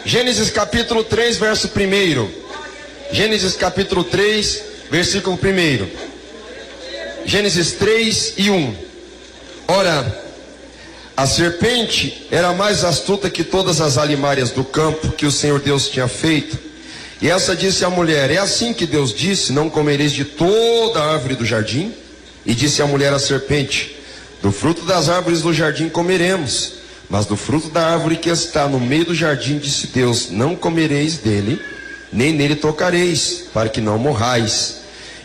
Gênesis capítulo 3, verso 1. Gênesis capítulo 3, versículo 1. Gênesis 3 e 1. Ora, a serpente era mais astuta que todas as alimárias do campo que o Senhor Deus tinha feito. E essa disse à mulher: é assim que Deus disse: não comereis de toda a árvore do jardim? E disse a mulher à serpente: do fruto das árvores do jardim comeremos, mas do fruto da árvore que está no meio do jardim, disse Deus: não comereis dele, nem nele tocareis, para que não morrais.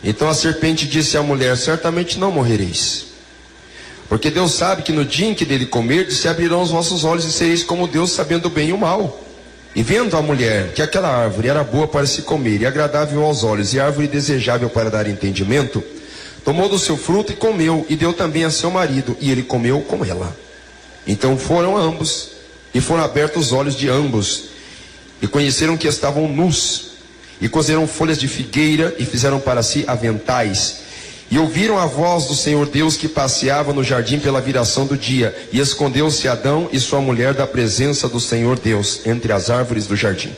Então a serpente disse à mulher: certamente não morrereis, porque Deus sabe que no dia em que dele comerdes, se abrirão os vossos olhos e sereis como Deus, sabendo o bem e o mal. E vendo a mulher que aquela árvore era boa para se comer e agradável aos olhos, e árvore desejável para dar entendimento, tomou do seu fruto e comeu, e deu também a seu marido, e ele comeu com ela. Então foram ambos, e foram abertos os olhos de ambos, e conheceram que estavam nus, e cozeram folhas de figueira, e fizeram para si aventais. E ouviram a voz do Senhor Deus que passeava no jardim pela viração do dia, e escondeu-se Adão e sua mulher da presença do Senhor Deus entre as árvores do jardim.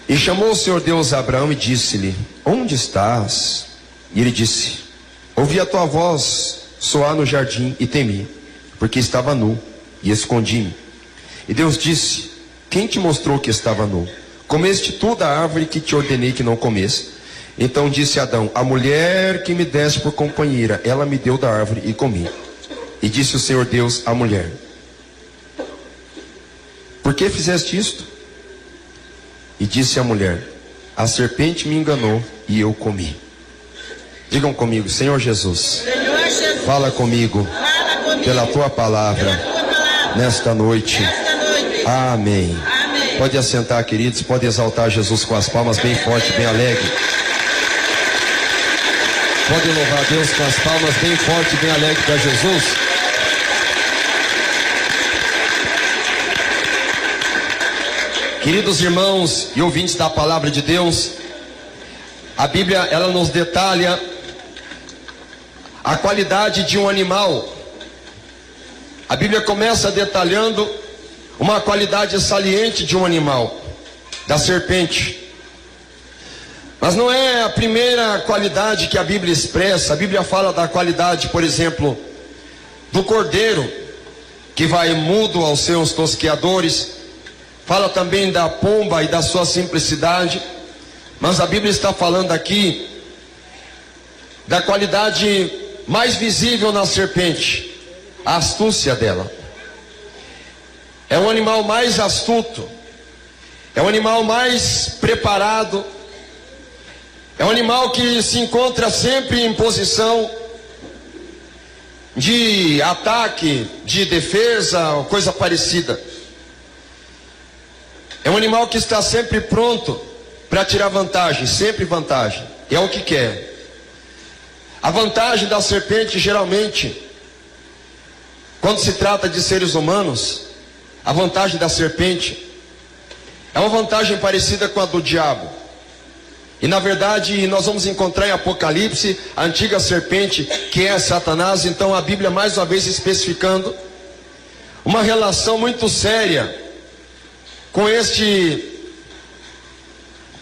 E chamou o Senhor Deus a Abraão e disse-lhe: onde estás? E ele disse: ouvi a tua voz soar no jardim e temi, porque estava nu, e escondi-me. E Deus disse: quem te mostrou que estava nu? Comeste tu da árvore que te ordenei que não comesse? Então disse Adão: a mulher que me deste por companheira, ela me deu da árvore e comi. E disse o Senhor Deus à mulher: por que fizeste isto? E disse a mulher: a serpente me enganou e eu comi. Digam comigo: Senhor Jesus, fala comigo pela tua palavra nesta noite. Amém. Pode assentar, queridos. Pode exaltar Jesus com as palmas bem forte, bem alegre. Pode louvar a Deus com as palmas bem forte, bem alegre para Jesus. Queridos irmãos e ouvintes da palavra de Deus, a Bíblia, ela nos detalha a qualidade de um animal. A Bíblia começa detalhando uma qualidade saliente de um animal, da serpente. Mas não é a primeira qualidade que a Bíblia expressa. A Bíblia fala da qualidade, por exemplo, do cordeiro, que vai mudo aos seus tosqueadores. Fala também da pomba e da sua simplicidade. Mas a Bíblia está falando aqui da qualidade mais visível na serpente, a astúcia dela. É um animal mais astuto, é um animal mais preparado, é um animal que se encontra sempre em posição de ataque, de defesa, coisa parecida. É um animal que está sempre pronto para tirar vantagem, sempre vantagem. É o que quer. A vantagem da serpente, geralmente, quando se trata de seres humanos, a vantagem da serpente é uma vantagem parecida com a do diabo. E na verdade nós vamos encontrar em Apocalipse a antiga serpente, que é Satanás. Então a Bíblia mais uma vez especificando uma relação muito séria com este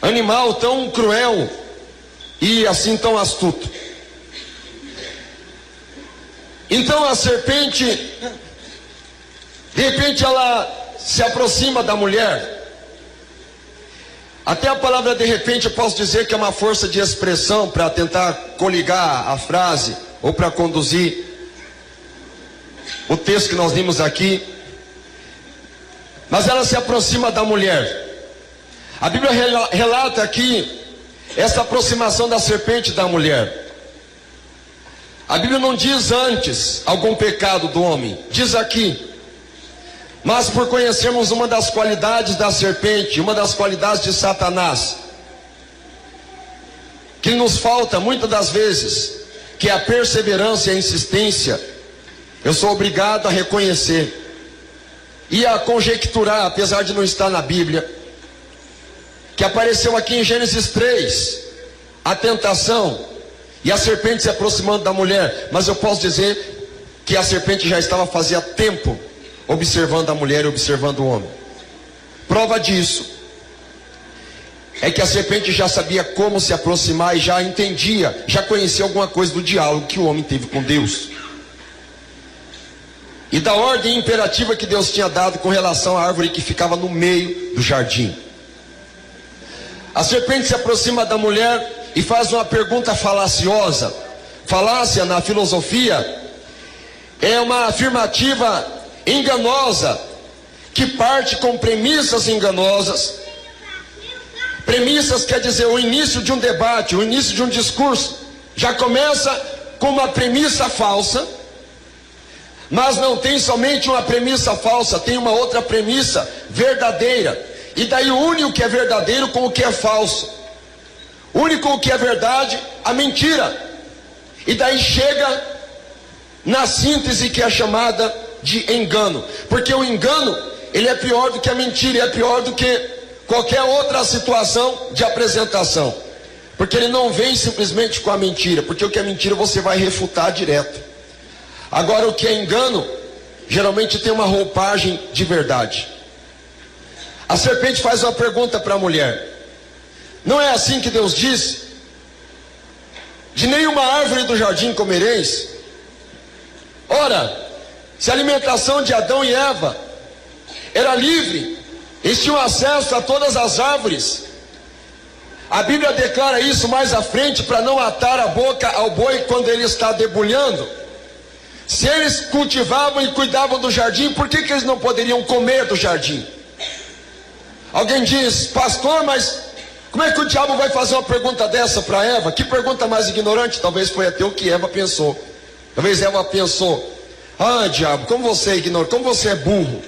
animal tão cruel e assim tão astuto. Então a serpente, de repente ela se aproxima da mulher. Até a palavra de repente eu posso dizer que é uma força de expressão para tentar coligar a frase ou para conduzir o texto que nós vimos aqui. Mas ela se aproxima da mulher. A Bíblia relata aqui essa aproximação da serpente da mulher. A Bíblia não diz antes algum pecado do homem, diz aqui. Mas por conhecermos uma das qualidades da serpente, uma das qualidades de Satanás, que nos falta muitas das vezes, que é a perseverança e a insistência, eu sou obrigado a reconhecer e a conjecturar, apesar de não estar na Bíblia, que apareceu aqui em Gênesis 3, a tentação e a serpente se aproximando da mulher. Mas eu posso dizer que a serpente já estava fazia tempo observando a mulher e observando o homem. Prova disso é que a serpente já sabia como se aproximar e já entendia, já conhecia alguma coisa do diálogo que o homem teve com Deus. E da ordem imperativa que Deus tinha dado com relação à árvore que ficava no meio do jardim. A serpente se aproxima da mulher e faz uma pergunta falaciosa. Falácia na filosofia é uma afirmativa enganosa, que parte com premissas enganosas. Premissas quer dizer o início de um debate, o início de um discurso. Já começa com uma premissa falsa, mas não tem somente uma premissa falsa, tem uma outra premissa verdadeira. E daí une o que é verdadeiro com o que é falso. Une com o que é verdade a mentira. E daí chega na síntese que é chamada de engano. Porque o engano, ele é pior do que a mentira, é pior do que qualquer outra situação de apresentação. Porque ele não vem simplesmente com a mentira, porque o que é mentira você vai refutar direto. Agora o que é engano, geralmente tem uma roupagem de verdade. A serpente faz uma pergunta para a mulher: não é assim que Deus disse? De nenhuma árvore do jardim comereis? Ora, se a alimentação de Adão e Eva era livre, eles tinham acesso a todas as árvores. A Bíblia declara isso mais à frente, para não atar a boca ao boi quando ele está debulhando. Se eles cultivavam e cuidavam do jardim, por que eles não poderiam comer do jardim? Alguém diz: pastor, mas como é que o diabo vai fazer uma pergunta dessa para Eva? Que pergunta mais ignorante? Talvez foi até o que Eva pensou. Talvez Eva pensou: ah, diabo, como você é ignorante, como você é burro.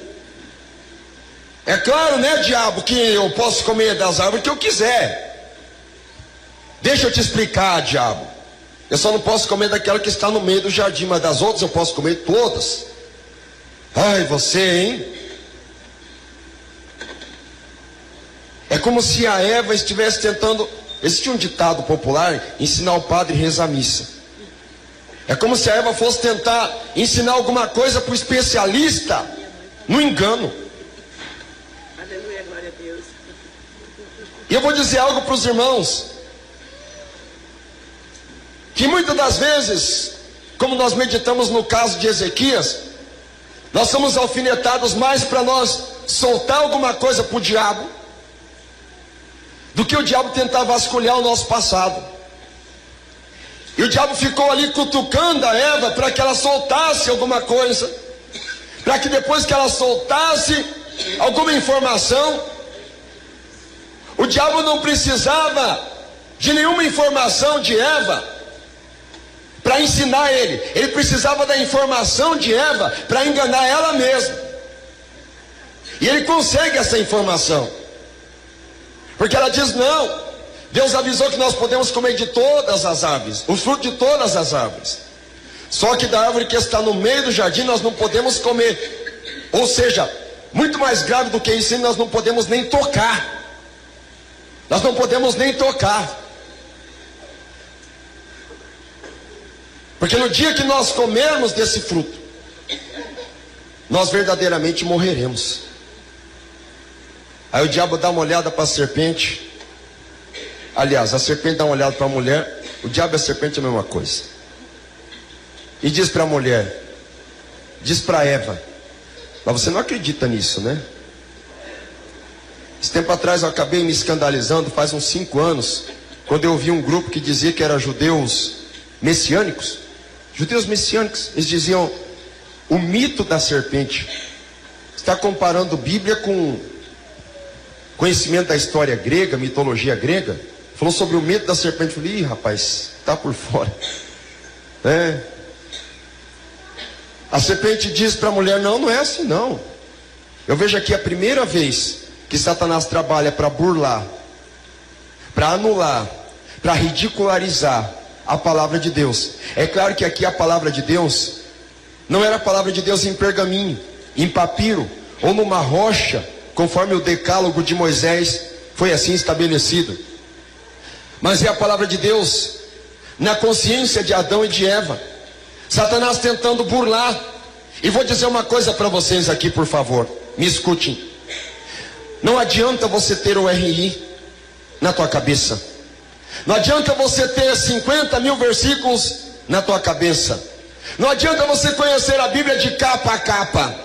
É claro, né, diabo, que eu posso comer das árvores que eu quiser. Deixa eu te explicar, diabo. Eu só não posso comer daquela que está no meio do jardim, mas das outras eu posso comer todas. Ai, você, hein? É como se a Eva estivesse tentando... Existe um ditado popular: ensinar o padre a rezar a missa. É como se a Eva fosse tentar ensinar alguma coisa para o especialista no engano. Aleluia, glória a Deus. E eu vou dizer algo para os irmãos, que muitas das vezes, como nós meditamos no caso de Ezequias, nós somos alfinetados mais para nós soltar alguma coisa para o diabo, do que o diabo tentar vasculhar o nosso passado. E o diabo ficou ali cutucando a Eva para que ela soltasse alguma coisa, para que depois que ela soltasse alguma informação, o diabo não precisava de nenhuma informação de Eva para ensinar ele precisava da informação de Eva para enganar ela mesma. E ele consegue essa informação, porque ela diz: não, Deus avisou que nós podemos comer de todas as árvores, o fruto de todas as árvores, só que da árvore que está no meio do jardim nós não podemos comer. Ou seja, muito mais grave do que isso, nós não podemos nem tocar. Nós não podemos nem tocar. Porque no dia que nós comermos desse fruto, nós verdadeiramente morreremos. Aí o diabo dá uma olhada para a serpente. Aliás, a serpente dá uma olhada para a mulher. O diabo e a serpente é a mesma coisa. E diz para a mulher, diz para Eva: mas você não acredita nisso, né? Esse tempo atrás eu acabei me escandalizando, faz uns 5 anos, quando eu ouvi um grupo que dizia que era judeus messiânicos. Judeus messiânicos, eles diziam: o mito da serpente. Está comparando Bíblia com conhecimento da história grega, mitologia grega. Falou sobre o mito da serpente. Eu falei: ih, rapaz, está por fora. A serpente diz para a mulher: não, não é assim não. Eu vejo aqui a primeira vez que Satanás trabalha para burlar, para anular, para ridicularizar a palavra de Deus. É claro que aqui a palavra de Deus não era a palavra de Deus em pergaminho, em papiro ou numa rocha, conforme o decálogo de Moisés foi assim estabelecido, mas é a palavra de Deus na consciência de Adão e de Eva. Satanás tentando burlar. E vou dizer uma coisa para vocês aqui, por favor, me escutem. Não adianta você ter o RI na tua cabeça. Não adianta você ter 50 mil versículos na tua cabeça. Não adianta você conhecer a Bíblia de capa a capa.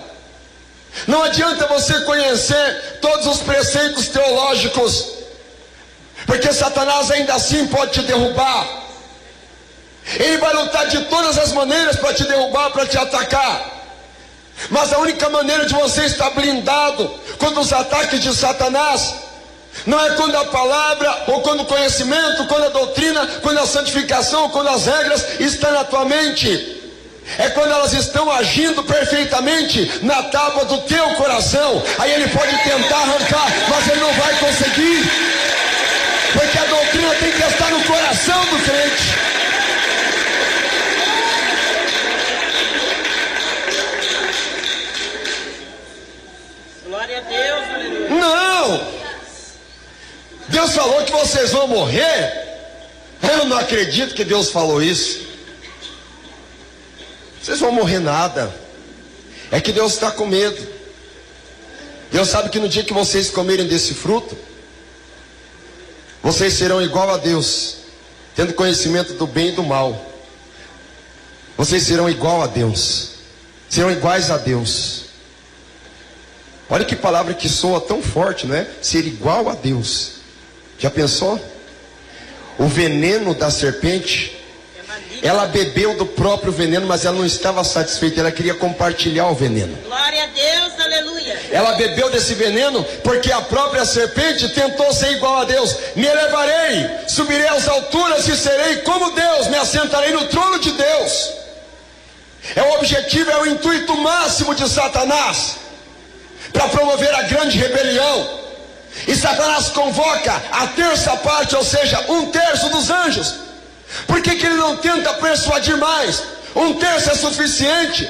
Não adianta você conhecer todos os preceitos teológicos, porque Satanás ainda assim pode te derrubar. Ele vai lutar de todas as maneiras para te derrubar, para te atacar. Mas a única maneira de você estar blindado contra os ataques de Satanás não é quando a palavra, ou quando o conhecimento, quando a doutrina, quando a santificação, quando as regras estão na tua mente. É quando elas estão agindo perfeitamente na tábua do teu coração. Aí ele pode tentar arrancar, mas ele não vai conseguir, porque a doutrina tem que estar no coração do crente. Glória a Deus, aleluia. Não! Deus falou que vocês vão morrer? Eu não acredito que Deus falou isso. Vocês vão morrer nada. É que Deus está com medo. Deus sabe que no dia que vocês comerem desse fruto, vocês serão igual a Deus, tendo conhecimento do bem e do mal. Vocês serão igual a Deus, serão iguais a Deus. Olha que palavra que soa tão forte, não é? Ser igual a Deus. Já pensou? O veneno da serpente, ela bebeu do próprio veneno, mas ela não estava satisfeita, ela queria compartilhar o veneno. Glória a Deus, aleluia. Ela bebeu desse veneno porque a própria serpente tentou ser igual a Deus. Me elevarei, subirei às alturas e serei como Deus, me assentarei no trono de Deus. É o objetivo, é o intuito máximo de Satanás, para promover a grande rebelião. E Satanás convoca a terça parte, ou seja, 1/3 dos anjos. Por que ele não tenta persuadir mais? 1/3 é suficiente.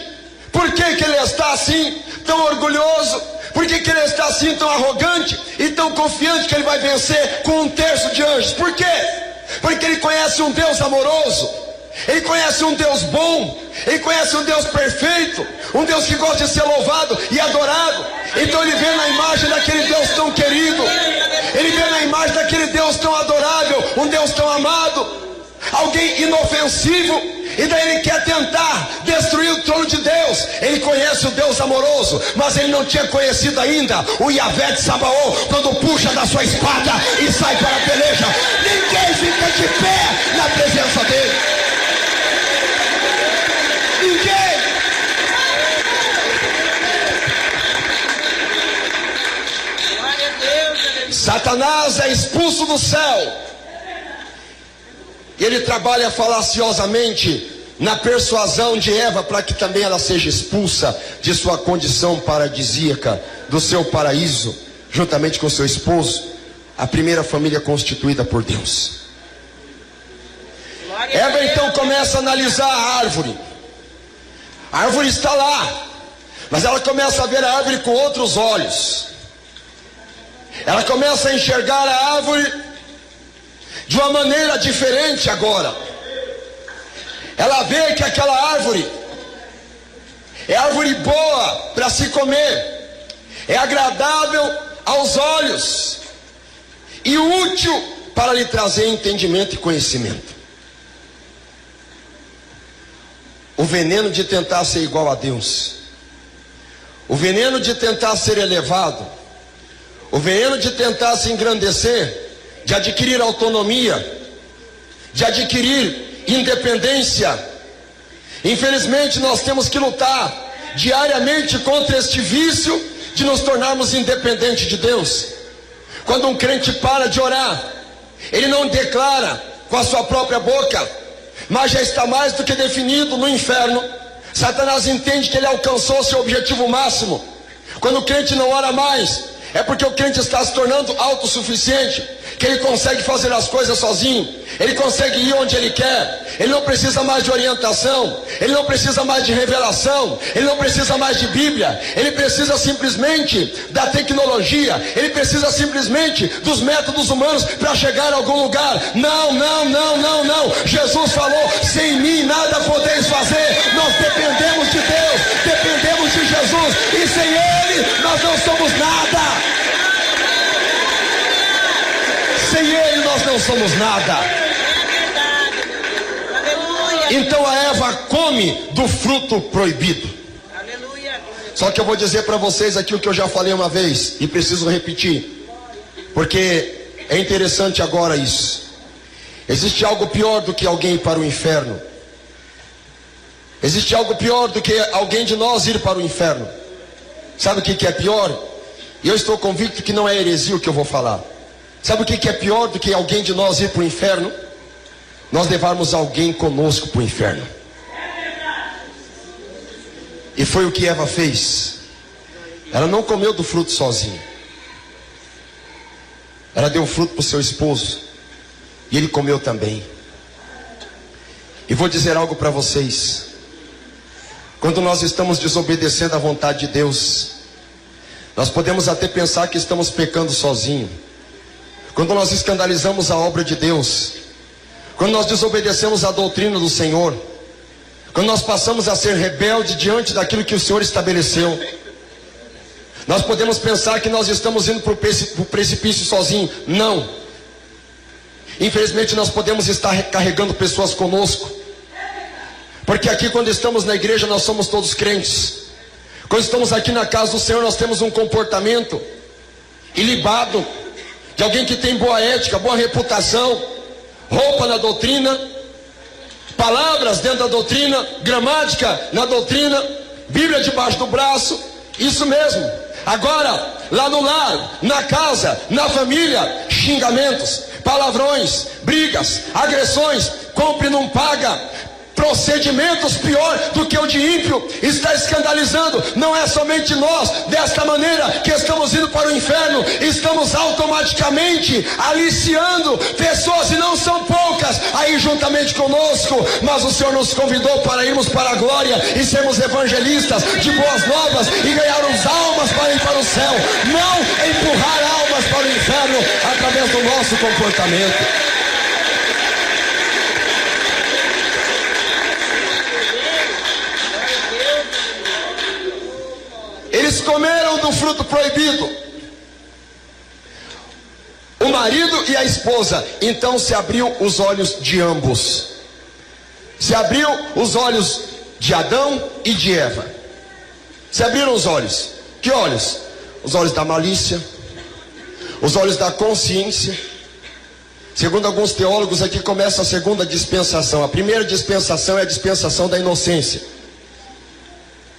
Por que ele está assim, tão orgulhoso? Por que ele está assim, tão arrogante e tão confiante que ele vai vencer com 1/3 de anjos? Por quê? Porque ele conhece um Deus amoroso, ele conhece um Deus bom, ele conhece um Deus perfeito, um Deus que gosta de ser louvado e adorado. Então ele vê na imagem daquele Deus tão querido, ele vê na imagem daquele Deus tão adorável, um Deus tão amado, alguém inofensivo, e daí ele quer tentar destruir o trono de Deus. Ele conhece o Deus amoroso, mas ele não tinha conhecido ainda o Yahvé de Sabaó, quando puxa da sua espada e sai para a peleja. Ninguém fica de pé na presença dele. Ninguém. Glória a Deus, aleluia. Satanás é expulso do céu. E ele trabalha falaciosamente na persuasão de Eva, para que também ela seja expulsa de sua condição paradisíaca, do seu paraíso, juntamente com seu esposo, a primeira família constituída por Deus. Eva então começa a analisar a árvore. A árvore está lá, mas ela começa a ver a árvore com outros olhos. Ela começa a enxergar a árvore de uma maneira diferente agora. Ela vê que aquela árvore é árvore boa para se comer, é agradável aos olhos e útil para lhe trazer entendimento e conhecimento. O veneno de tentar ser igual a Deus, o veneno de tentar ser elevado, o veneno de tentar se engrandecer, de adquirir autonomia, de adquirir independência. Infelizmente nós temos que lutar diariamente contra este vício de nos tornarmos independentes de Deus. Quando um crente para de orar, ele não declara com a sua própria boca, mas já está mais do que definido no inferno. Satanás entende que ele alcançou seu objetivo máximo. Quando o crente não ora mais, é porque o crente está se tornando autossuficiente, que ele consegue fazer as coisas sozinho, ele consegue ir onde ele quer, ele não precisa mais de orientação, ele não precisa mais de revelação, ele não precisa mais de Bíblia, ele precisa simplesmente da tecnologia, ele precisa simplesmente dos métodos humanos para chegar a algum lugar. Não, não, não, não, não. Jesus falou: sem mim nada podeis fazer. Nós dependemos de Deus, dependemos de Jesus, e sem Ele nós não somos nada. não somos nada. Então a Eva come do fruto proibido. Aleluia. Só que eu vou dizer para vocês aqui o que eu já falei uma vez e preciso repetir, porque é interessante agora isso. Existe algo pior do que alguém ir para o inferno. Existe algo pior do que alguém de nós ir para o inferno. Sabe o que é pior? E eu estou convicto que não é heresia o que eu vou falar. Sabe o que é pior do que alguém de nós ir para o inferno? Nós levarmos alguém conosco para o inferno. E foi o que Eva fez. Ela não comeu do fruto sozinha. Ela deu o fruto para o seu esposo. E ele comeu também. E vou dizer algo para vocês. Quando nós estamos desobedecendo à vontade de Deus, nós podemos até pensar que estamos pecando sozinho. Quando nós escandalizamos a obra de Deus, quando nós desobedecemos a doutrina do Senhor, quando nós passamos a ser rebelde diante daquilo que o Senhor estabeleceu, nós podemos pensar que nós estamos indo para o precipício sozinho. Não. Infelizmente nós podemos estar carregando pessoas conosco, porque aqui quando estamos na igreja nós somos todos crentes. Quando estamos aqui na casa do Senhor nós temos um comportamento ilibado, de alguém que tem boa ética, boa reputação, roupa na doutrina, palavras dentro da doutrina, gramática na doutrina, Bíblia debaixo do braço, isso mesmo. Agora, lá no lar, na casa, na família, xingamentos, palavrões, brigas, agressões, compra e não paga, procedimentos pior do que o de ímpio, está escandalizando. Não é somente nós, desta maneira, que estamos indo para o inferno, estamos automaticamente aliciando pessoas, e não são poucas, aí juntamente conosco. Mas o Senhor nos convidou para irmos para a glória e sermos evangelistas de boas novas e ganharmos almas para ir para o céu, não empurrar almas para o inferno através do nosso comportamento. Eles comeram do fruto proibido, o marido e a esposa. Então se abriu os olhos de ambos. Se abriu os olhos de Adão e de Eva. Se abriram os olhos. Que olhos? Os olhos da malícia, os olhos da consciência. Segundo alguns teólogos, aqui começa a segunda dispensação. A primeira dispensação é a dispensação da inocência.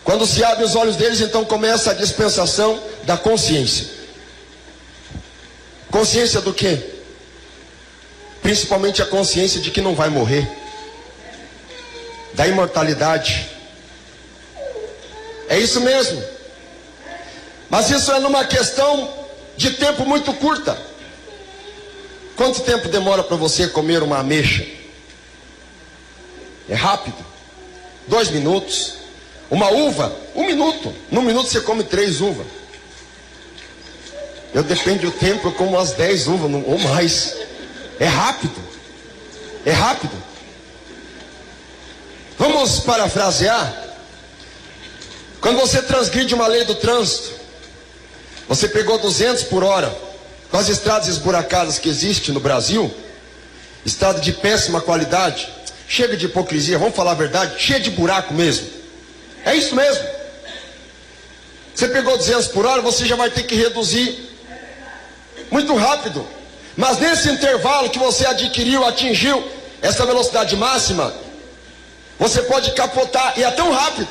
Quando se abre os olhos deles, então começa a dispensação da consciência. Consciência do quê? Principalmente a consciência de que não vai morrer, da imortalidade. É isso mesmo. Mas isso é numa questão de tempo muito curta. Quanto tempo demora para você comer uma ameixa? É rápido. 2 minutos. Uma uva, 1 minuto. Num minuto você come 3 uvas. Eu depende do tempo, eu como umas 10 uvas ou mais. É rápido. É rápido. Vamos parafrasear. Quando você transgride uma lei do trânsito, você pegou 200 por hora, com as estradas esburacadas que existem no Brasil, estrada de péssima qualidade, chega de hipocrisia, vamos falar a verdade, cheia de buraco mesmo. É isso mesmo. Você pegou 200 por hora, você já vai ter que reduzir muito rápido. Mas nesse intervalo que você atingiu essa velocidade máxima, você pode capotar, e é tão rápido.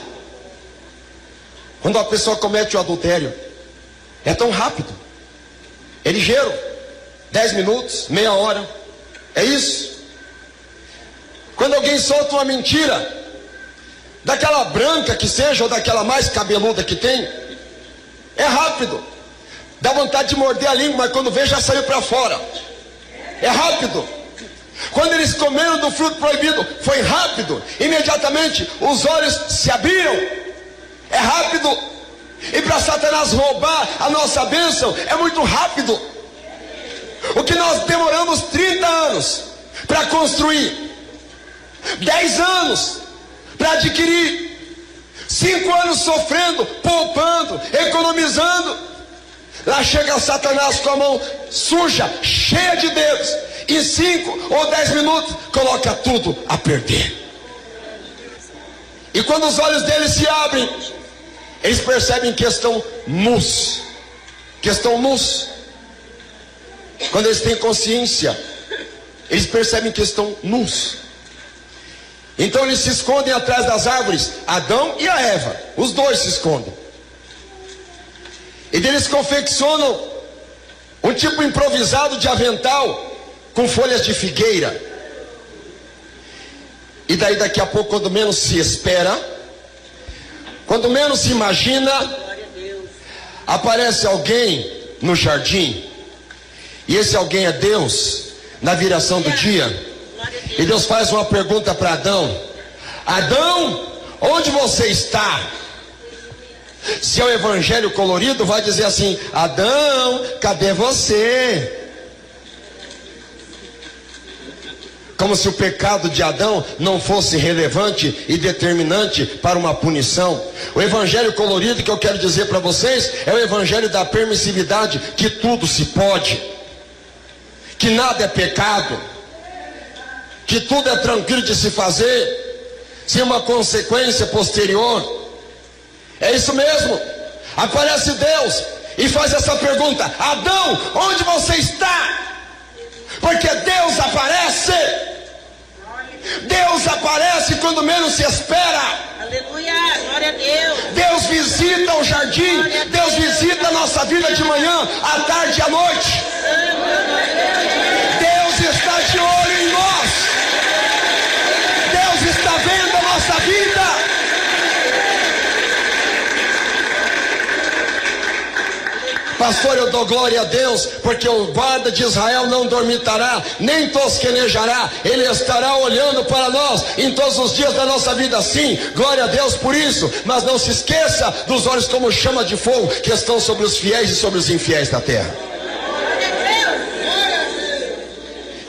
Quando a pessoa comete o adultério, é tão rápido, é ligeiro. 10 minutos, meia hora, é isso. Quando alguém solta uma mentira, daquela branca que seja, ou daquela mais cabeluda que tem, é rápido. Dá vontade de morder a língua, mas quando vê já saiu para fora. É rápido. Quando eles comeram do fruto proibido, foi rápido. Imediatamente os olhos se abriram. É rápido. E para Satanás roubar a nossa bênção, é muito rápido. O que nós demoramos 30 anos para construir, 10 anos para adquirir, 5 anos sofrendo, poupando, economizando, lá chega Satanás com a mão suja, cheia de dedos, em 5 ou 10 minutos, coloca tudo a perder. E quando os olhos deles se abrem, eles percebem que estão nus. Que estão nus. Quando eles têm consciência, eles percebem que estão nus. Então eles se escondem atrás das árvores, Adão e a Eva, os dois se escondem. E eles confeccionam um tipo improvisado de avental com folhas de figueira. E daí daqui a pouco, quando menos se espera, quando menos se imagina, aparece alguém no jardim. E esse alguém é Deus, na viração do dia. E Deus faz uma pergunta para Adão: Adão, onde você está? Se é o evangelho colorido, vai dizer assim: Adão, cadê você? Como se o pecado de Adão não fosse relevante e determinante para uma punição. O evangelho colorido que eu quero dizer para vocês é o evangelho da permissividade, que tudo se pode, que nada é pecado, que tudo é tranquilo de se fazer, sem uma consequência posterior. É isso mesmo. Aparece Deus e faz essa pergunta: Adão, onde você está? Porque Deus aparece. Deus aparece quando menos se espera. Aleluia, glória a Deus. Deus visita o jardim. Deus visita a nossa vida de manhã, à tarde e à noite. Deus está de olho em nós. Deus está vendo a nossa vida. Pastor, eu dou glória a Deus, porque o guarda de Israel não dormitará, nem tosquenejará. Ele estará olhando para nós em todos os dias da nossa vida. Sim, glória a Deus por isso. Mas não se esqueça dos olhos como chama de fogo que estão sobre os fiéis e sobre os infiéis da terra.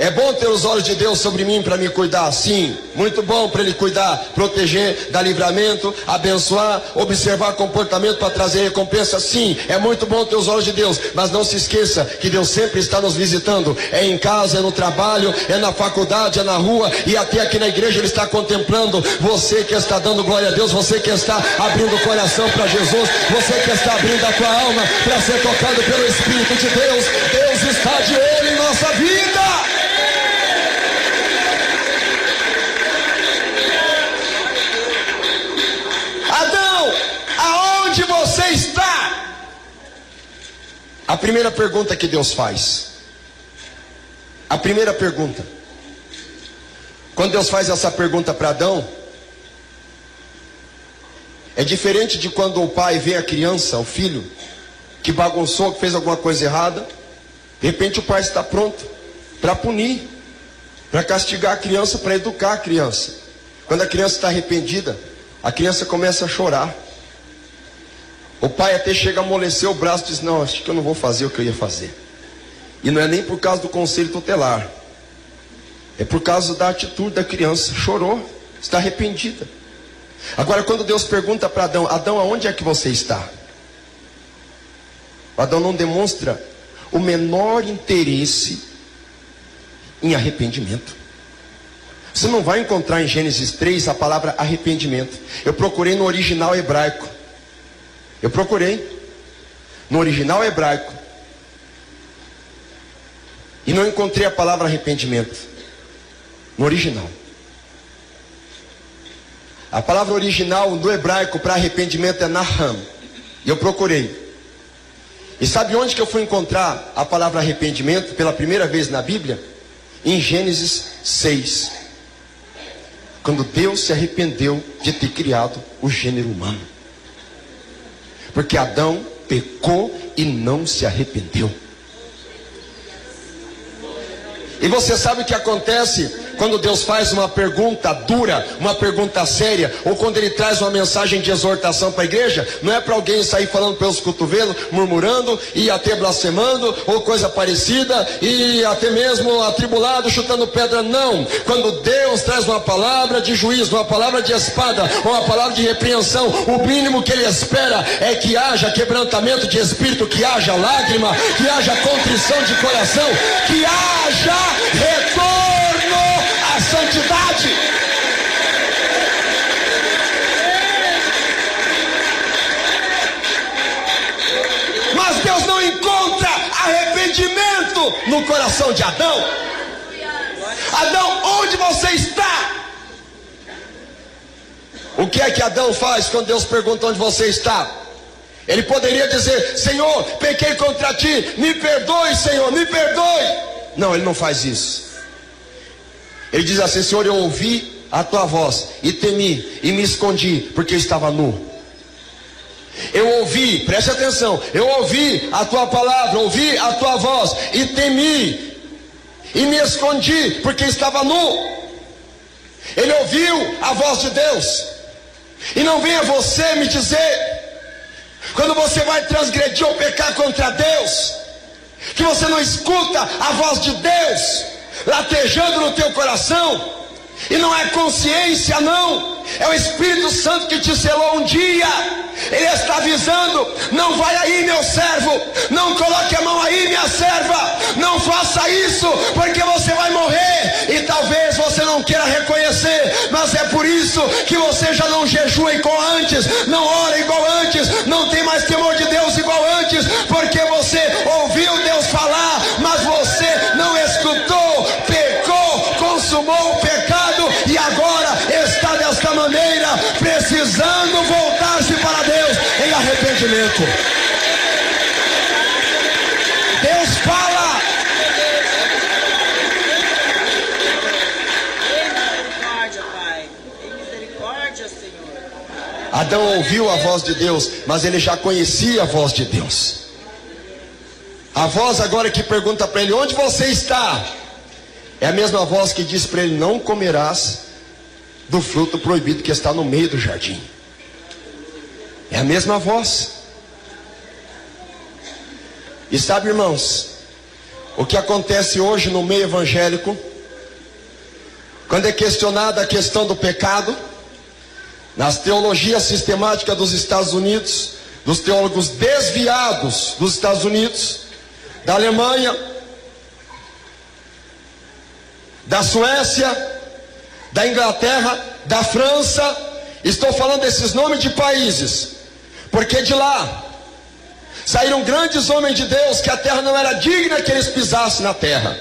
É bom ter os olhos de Deus sobre mim para me cuidar, sim. Muito bom para Ele cuidar, proteger, dar livramento, abençoar, observar comportamento para trazer recompensa, sim. É muito bom ter os olhos de Deus, mas não se esqueça que Deus sempre está nos visitando. É em casa, é no trabalho, é na faculdade, é na rua, e até aqui na igreja Ele está contemplando. Você que está dando glória a Deus, você que está abrindo o coração para Jesus, você que está abrindo a tua alma para ser tocado pelo Espírito de Deus. Deus está de olho em nossa vida. Aonde você está? A primeira pergunta que Deus faz. A primeira pergunta. Quando Deus faz essa pergunta para Adão, é diferente de quando o pai vê a criança, o filho, que bagunçou, que fez alguma coisa errada. De repente o pai está pronto para punir, para castigar a criança, para educar a criança. Quando a criança está arrependida, a criança começa a chorar. O pai até chega a amolecer o braço e diz: não, acho que eu não vou fazer o que eu ia fazer. E não é nem por causa do conselho tutelar, é por causa da atitude da criança. Chorou, está arrependida. Agora quando Deus pergunta para Adão: Adão, aonde é que você está? O Adão não demonstra o menor interesse em arrependimento. Você não vai encontrar em Gênesis 3 a palavra arrependimento. Eu procurei no original hebraico. Eu procurei no original hebraico e não encontrei a palavra arrependimento no original. A palavra original do hebraico para arrependimento é naham. E eu procurei. E sabe onde que eu fui encontrar a palavra arrependimento pela primeira vez na Bíblia? Em Gênesis 6. Quando Deus se arrependeu de ter criado o gênero humano. Porque Adão pecou e não se arrependeu. E você sabe o que acontece quando Deus faz uma pergunta dura, uma pergunta séria, ou quando Ele traz uma mensagem de exortação para a igreja? Não é para alguém sair falando pelos cotovelos, murmurando e até blasfemando, ou coisa parecida, e até mesmo atribulado, chutando pedra. Não. Quando Deus traz uma palavra de juízo, uma palavra de espada, uma palavra de repreensão, o mínimo que Ele espera é que haja quebrantamento de espírito, que haja lágrima, que haja contrição de coração, que haja no coração de Adão. Adão, onde você está? O que é que Adão faz quando Deus pergunta onde você está? Ele poderia dizer: Senhor, pequei contra ti, me perdoe, Senhor, me perdoe. Não, ele não faz isso. Ele diz assim: Senhor, eu ouvi a tua voz e temi e me escondi porque estava nu. Eu ouvi, preste atenção, eu ouvi a tua palavra, ouvi a tua voz e temi e me escondi porque estava nu. Ele ouviu a voz de Deus. E não venha você me dizer, quando você vai transgredir ou pecar contra Deus, que você não escuta a voz de Deus latejando no teu coração. E não é consciência, não, é o Espírito Santo que te selou um dia. Ele está avisando: não vai aí, meu servo, não coloque a mão aí, minha serva, não faça isso, porque você vai morrer. E talvez você não queira reconhecer, mas é por isso que você já não jejua igual antes, não ora igual antes, não tem mais temor de Deus igual antes, porque você ouviu Deus falar, mas você não escutou, pecou, consumou o pecado e agora está desta maneira, precisando voltar-se para Deus em arrependimento. Deus fala. Misericórdia, Pai. Tem misericórdia, Senhor. Adão ouviu a voz de Deus, mas ele já conhecia a voz de Deus. A voz agora que pergunta para ele: onde você está? É a mesma voz que diz para ele: não comerás do fruto proibido que está no meio do jardim. É a mesma voz. E sabe, irmãos, o que acontece hoje no meio evangélico, quando é questionada a questão do pecado, nas teologias sistemáticas dos Estados Unidos, dos teólogos desviados dos Estados Unidos, da Alemanha, da Suécia, da Inglaterra, da França, estou falando desses nomes de países, porque de lá saíram grandes homens de Deus, que a terra não era digna que eles pisassem na terra.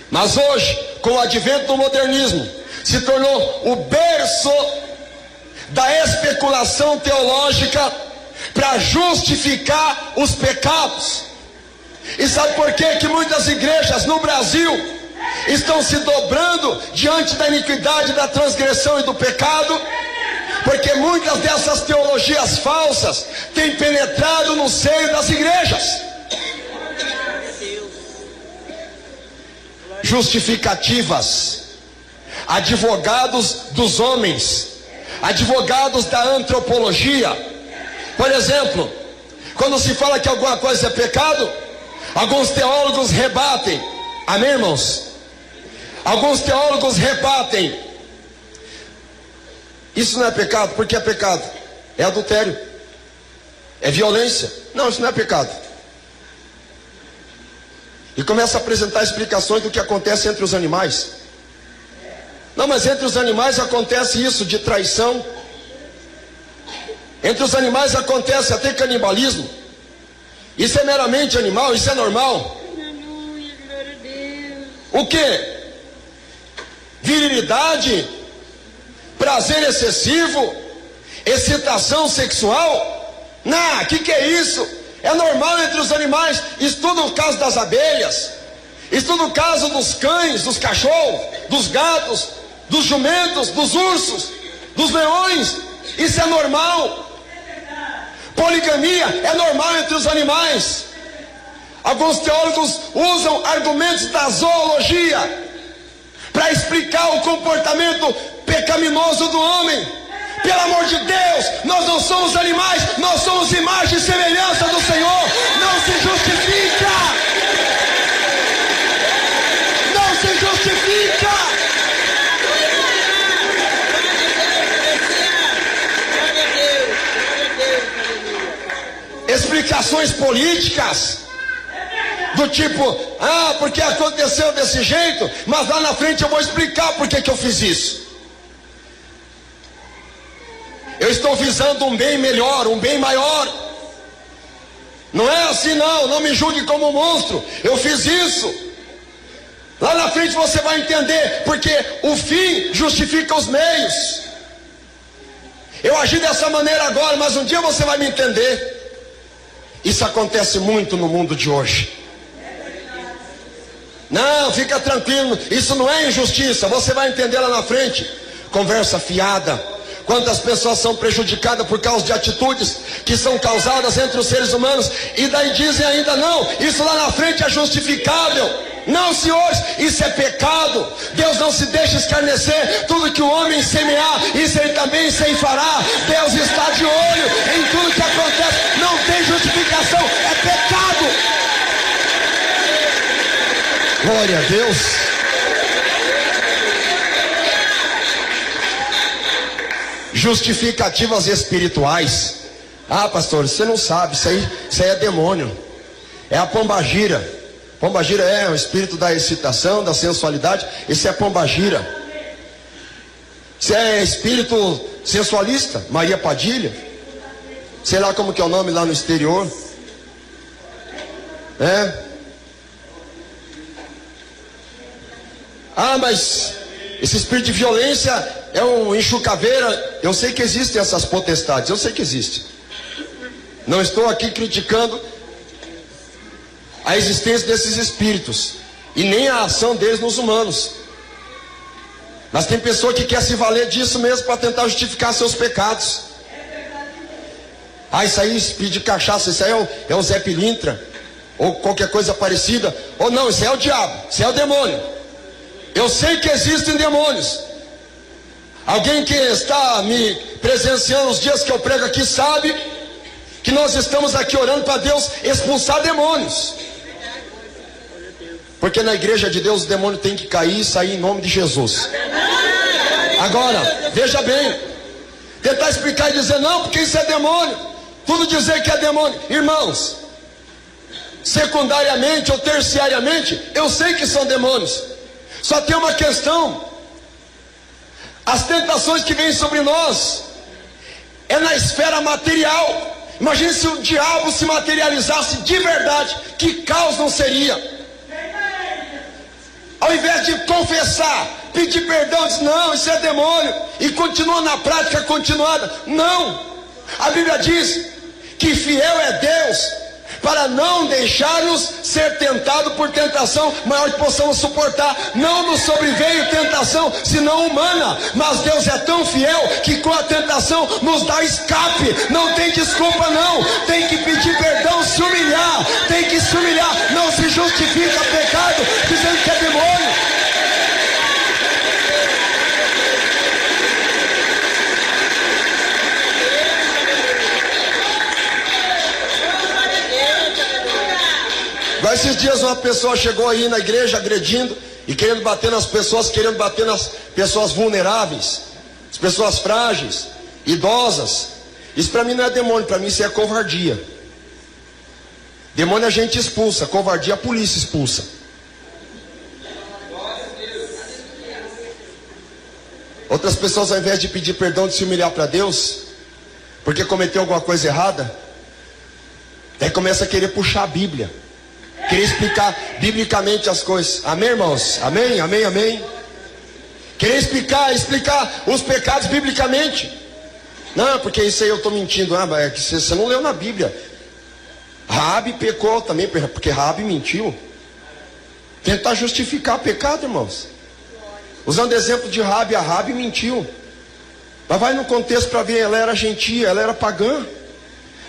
Mas hoje, com o advento do modernismo, se tornou o berço da especulação teológica para justificar os pecados. E sabe por quê? Que muitas igrejas no Brasil estão se dobrando diante da iniquidade, da transgressão e do pecado, porque muitas dessas teologias falsas têm penetrado no seio das igrejas. Justificativas, advogados dos homens, advogados da antropologia. Por exemplo, quando se fala que alguma coisa é pecado, alguns teólogos rebatem. Amém, irmãos? Alguns teólogos rebatem: isso não é pecado. Por que é pecado? É adultério, é violência. Não, isso não é pecado. E começa a apresentar explicações do que acontece entre os animais. Não, mas entre os animais acontece isso de traição. Entre os animais acontece até canibalismo. Isso é meramente animal, isso é normal. O que? Virilidade, prazer excessivo, excitação sexual? Não, que é isso? É normal entre os animais. Estuda o caso das abelhas, estuda o caso dos cães, dos cachorros, dos gatos, dos jumentos, dos ursos, dos leões. Isso é normal. Poligamia é normal entre os animais. Alguns teólogos usam argumentos da zoologia para explicar o comportamento pecaminoso do homem. Pelo amor de Deus, nós não somos animais, nós somos imagem e semelhança do Senhor. Não se justifica. Não se justifica. Explicações políticas do tipo: ah, porque aconteceu desse jeito, mas lá na frente eu vou explicar por que eu fiz isso. Eu estou visando um bem melhor, um bem maior. Não é assim não me julgue como um monstro, eu fiz isso. Lá na frente você vai entender, porque o fim justifica os meios. Eu agi dessa maneira agora, mas um dia você vai me entender. Isso acontece muito no mundo de hoje. Não, fica tranquilo, isso não é injustiça, você vai entender lá na frente. Conversa fiada. Quantas pessoas são prejudicadas por causa de atitudes que são causadas entre os seres humanos, e daí dizem ainda, não, isso lá na frente é justificável. Não, senhores, isso é pecado. Deus não se deixa escarnecer. Tudo que o homem semear, isso ele também ceifará. Deus está de olho em tudo que acontece. Não tem justificação, é pecado. Glória a Deus. Justificativas espirituais. Ah, pastor, você não sabe, isso aí é demônio. É a pombagira. Pombagira é o espírito da excitação, da sensualidade. Esse é pombagira. Você é espírito sensualista, Maria Padilha. Sei lá como que é o nome lá no exterior. Ah, mas esse espírito de violência é um enxucaveira. Eu sei que existem essas potestades, eu sei que existe. Não estou aqui criticando a existência desses espíritos e nem a ação deles nos humanos. Mas tem pessoa que quer se valer disso mesmo para tentar justificar seus pecados. Ah, isso aí, espírito de cachaça, isso aí é o Zé Pilintra, ou qualquer coisa parecida. Ou não, isso aí é o diabo, isso aí é o demônio. Eu sei que existem demônios. Alguém que está me presenciando os dias que eu prego aqui sabe que nós estamos aqui orando para Deus expulsar demônios. Porque na igreja de Deus o demônio tem que cair e sair em nome de Jesus. Agora, veja bem, tentar explicar e dizer não, porque isso é demônio, tudo dizer que é demônio. Irmãos, secundariamente ou terciariamente, eu sei que são demônios. Só tem uma questão: as tentações que vêm sobre nós é na esfera material. Imagine se o diabo se materializasse de verdade, que caos não seria? Ao invés de confessar, pedir perdão, diz não, isso é demônio, e continua na prática continuada. Não, a Bíblia diz que fiel é Deus para não deixar-nos ser tentados por tentação maior que possamos suportar. Não nos sobreveio tentação senão humana, mas Deus é tão fiel que com a tentação nos dá escape. Não tem desculpa não, tem que pedir perdão, se humilhar, tem que se humilhar. Não se justifica pecado dizendo que é demônio. Esses dias uma pessoa chegou aí na igreja agredindo e querendo bater nas pessoas, querendo bater nas pessoas vulneráveis, as pessoas frágeis, idosas. Isso para mim não é demônio, para mim isso é covardia. Demônio a gente expulsa, covardia a polícia expulsa. Outras pessoas, ao invés de pedir perdão, de se humilhar para Deus, porque cometeu alguma coisa errada, daí começa a querer puxar a Bíblia, querer explicar biblicamente as coisas. Amém, irmãos? Amém, amém, amém. Querer explicar os pecados biblicamente. Não, porque isso aí eu estou mentindo. Ah, mas é que você não leu na Bíblia. Raabe pecou também, porque Raabe mentiu. Tentar justificar pecado, irmãos. Usando exemplo de Raabe, a Raabe mentiu. Mas vai no contexto para ver, ela era gentia, ela era pagã.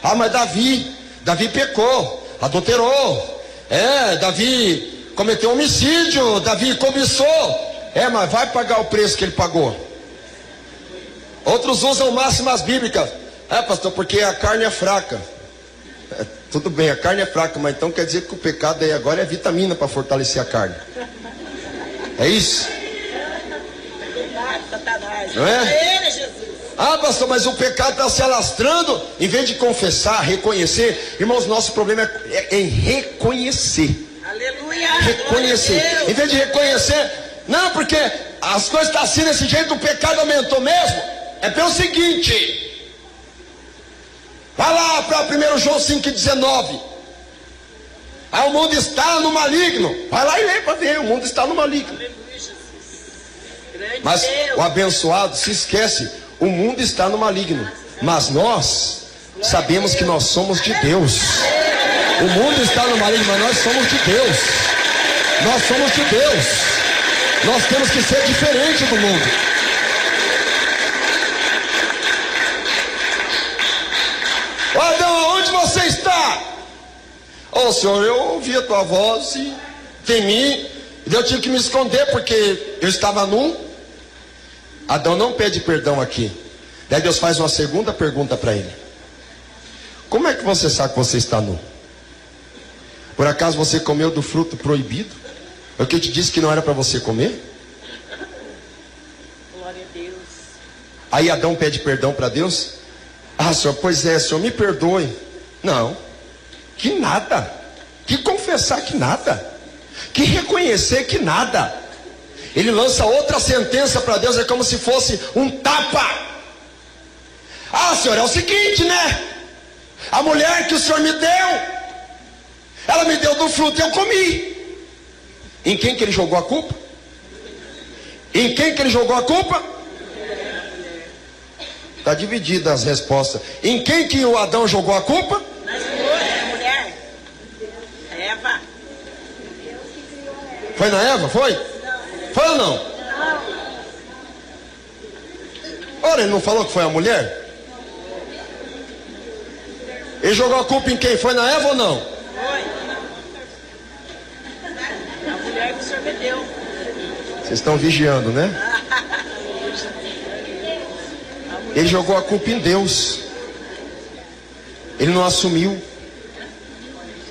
Ah, mas Davi pecou, adulterou. Davi cometeu homicídio, Davi cobiçou. Mas vai pagar o preço que ele pagou. Outros usam máximas bíblicas. Pastor, porque a carne é fraca. Tudo bem, a carne é fraca, mas então quer dizer que o pecado aí agora é vitamina para fortalecer a carne. É isso? Não é? Pastor, mas o pecado está se alastrando. Em vez de confessar, reconhecer. Irmãos, nosso problema é em reconhecer. Aleluia! Reconhecer. Em vez de reconhecer, não, porque as coisas estão assim desse jeito, o pecado aumentou mesmo. É pelo seguinte. Vai lá para 1 João 5,19. Ah, o mundo está no maligno. Vai lá e lê para ver, o mundo está no maligno. Mas o abençoado se esquece, o mundo está no maligno. Mas nós sabemos que nós somos de Deus. O mundo está no maligno, mas nós somos de Deus. Nós somos de Deus. Nós temos que ser diferente do mundo. Adão, aonde você está? Oh, Senhor, eu ouvi a tua voz e temi, e eu tive que me esconder porque eu estava nu. Adão não pede perdão aqui. Daí Deus faz uma segunda pergunta para ele: como é que você sabe que você está nu? Por acaso você comeu do fruto proibido? É o que eu te disse que não era para você comer? Glória a Deus. Aí Adão pede perdão para Deus. Ah, Senhor, pois é, Senhor, me perdoe. Não, que nada. Que confessar que nada. Que reconhecer que nada. Ele lança outra sentença para Deus, é como se fosse um tapa. Ah, Senhor, é o seguinte, né? A mulher que o Senhor me deu, ela me deu do fruto e eu comi. Em quem que ele jogou a culpa? Em quem que ele jogou a culpa? Está dividida as respostas. Em quem que o Adão jogou a culpa? Na mulher. Eva. Foi na Eva? Foi? Foi ou não? Ora, ele não falou que foi a mulher? Ele jogou a culpa em quem? Foi na Eva ou não? Foi. A mulher que o Senhor me deu. Vocês estão vigiando, né? Ele jogou a culpa em Deus. Ele não assumiu.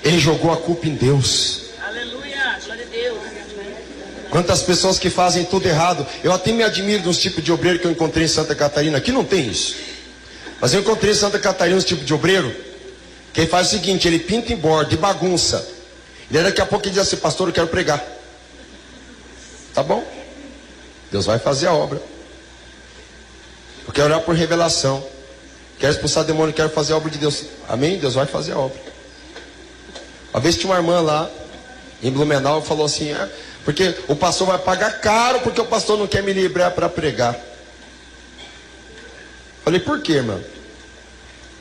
Ele jogou a culpa em Deus. Aleluia, glória a Deus. Quantas pessoas que fazem tudo errado. Eu até me admiro dos tipos de obreiro que eu encontrei em Santa Catarina. Aqui não tem isso. Mas eu encontrei em Santa Catarina um tipo de obreiro que ele faz o seguinte: ele pinta em borda, de bagunça. E daí daqui a pouco ele diz assim: pastor, eu quero pregar. Tá bom? Deus vai fazer a obra. Eu quero orar por revelação. Quero expulsar demônio, quero fazer a obra de Deus. Amém? Deus vai fazer a obra. Uma vez tinha uma irmã lá em Blumenau, falou assim: porque o pastor vai pagar caro, porque o pastor não quer me liberar para pregar. Falei: por quê, irmã?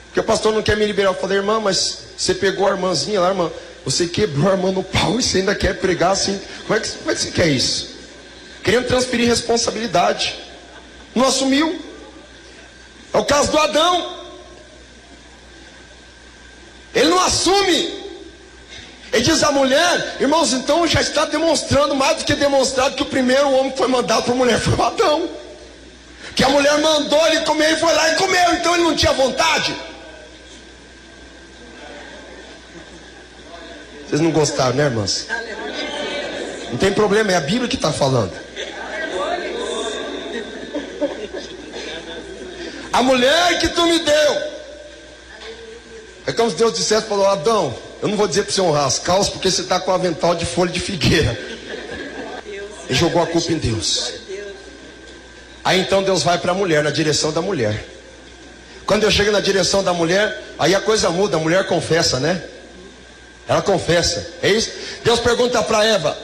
Porque o pastor não quer me liberar. Eu falei: irmã, mas você pegou a irmãzinha lá, irmã, você quebrou a irmã no pau e você ainda quer pregar assim? Como é que você quer isso? Querendo transferir responsabilidade. Não assumiu. É o caso do Adão. Ele não assume. Ele diz à mulher: irmãos, então já está demonstrando, mais do que demonstrado, que o primeiro homem que foi mandado para a mulher foi o Adão. Que a mulher mandou ele comer, ele foi lá e comeu. Então ele não tinha vontade. Vocês não gostaram, né, irmãs? Não tem problema, é a Bíblia que está falando. A mulher que tu me deu. É como se Deus dissesse: falou, Adão, eu não vou dizer para você honrar as calças, porque você está com o avental de folha de figueira. E jogou a culpa em Deus. Aí então Deus vai para a mulher, na direção da mulher. Quando eu chego na direção da mulher, aí a coisa muda, a mulher confessa, né? Ela confessa, é isso? Deus pergunta para Eva: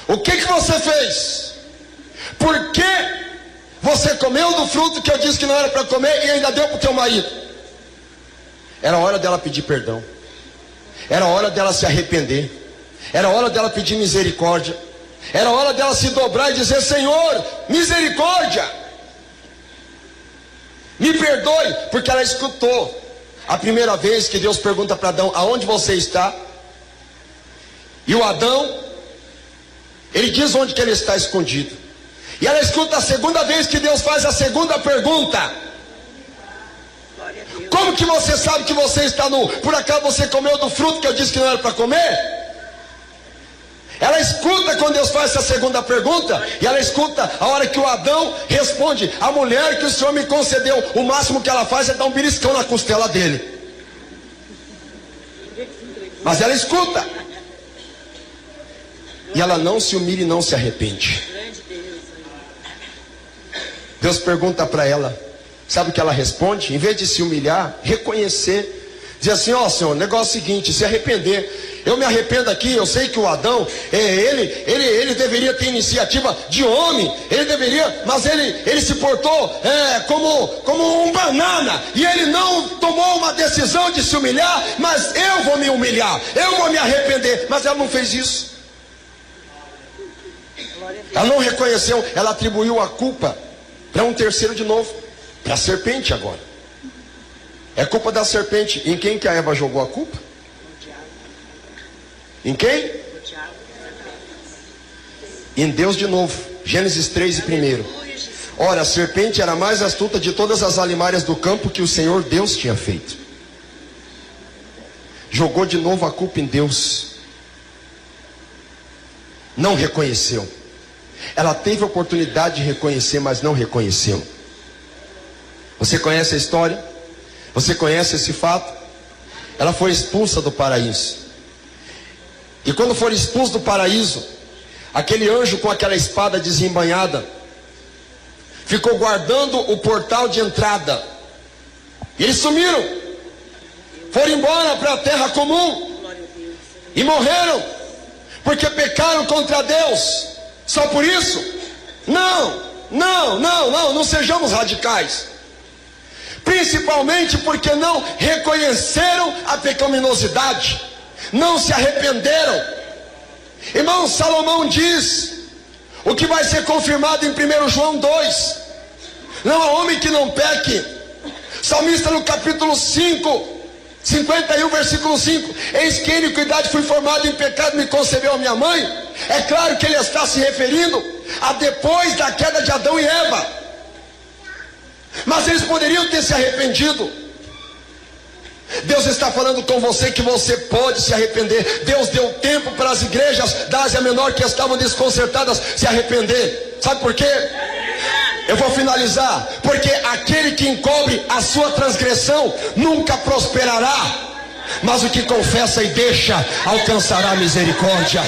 o que você fez? Por que você comeu do fruto que eu disse que não era para comer e ainda deu para o teu marido? Era hora dela pedir perdão. Era hora dela se arrepender. Era hora dela pedir misericórdia. Era hora dela se dobrar e dizer: Senhor, misericórdia, me perdoe. Porque ela escutou a primeira vez que Deus pergunta para Adão: aonde você está? E o Adão, ele diz onde que ele está escondido. E ela escuta a segunda vez que Deus faz a segunda pergunta: como que você sabe que você está nu? Por acaso você comeu do fruto que eu disse que não era para comer? Ela escuta quando Deus faz essa segunda pergunta. E ela escuta a hora que o Adão responde: a mulher que o Senhor me concedeu, o máximo que ela faz é dar um beliscão na costela dele. Mas ela escuta. E ela não se humilha e não se arrepende. Deus pergunta para ela, sabe o que ela responde? Em vez de se humilhar, reconhecer, Dizer assim: ó Senhor, o negócio é o seguinte, se arrepender. Eu me arrependo aqui, eu sei que o Adão, ele deveria ter iniciativa de homem, ele deveria, mas ele se portou como um banana, e ele não tomou uma decisão de se humilhar, mas eu vou me humilhar, eu vou me arrepender, mas ela não fez isso. Ela não reconheceu, ela atribuiu a culpa para um terceiro de novo, para a serpente agora. É culpa da serpente. Em quem que a Eva jogou a culpa? Em quem? Em Deus de novo. Gênesis 3 e 1. Ora, a serpente era a mais astuta de todas as alimárias do campo que o Senhor Deus tinha feito. Jogou de novo a culpa em Deus. Não reconheceu. Ela teve a oportunidade de reconhecer, mas não reconheceu. Você conhece a história? Você conhece esse fato? Ela foi expulsa do paraíso. E quando for expulso do paraíso, aquele anjo com aquela espada desembainhada ficou guardando o portal de entrada. E eles sumiram, foram embora para a terra comum e morreram, porque pecaram contra Deus. Só por isso? Não sejamos radicais. Principalmente porque não reconheceram a pecaminosidade, não se arrependeram. Irmão, Salomão diz o que vai ser confirmado em 1 João 2: não há homem que não peque. Salmista no capítulo 5, 51, versículo 5: eis que em iniquidade fui formado, em pecado me concebeu a minha mãe. É claro que ele está se referindo a depois da queda de Adão e Eva, mas eles poderiam ter se arrependido. Deus está falando com você que você pode se arrepender. Deus deu tempo para as igrejas da Ásia Menor que estavam desconcertadas se arrepender. Sabe por quê? Eu vou finalizar. Porque aquele que encobre a sua transgressão nunca prosperará, mas o que confessa e deixa alcançará misericórdia.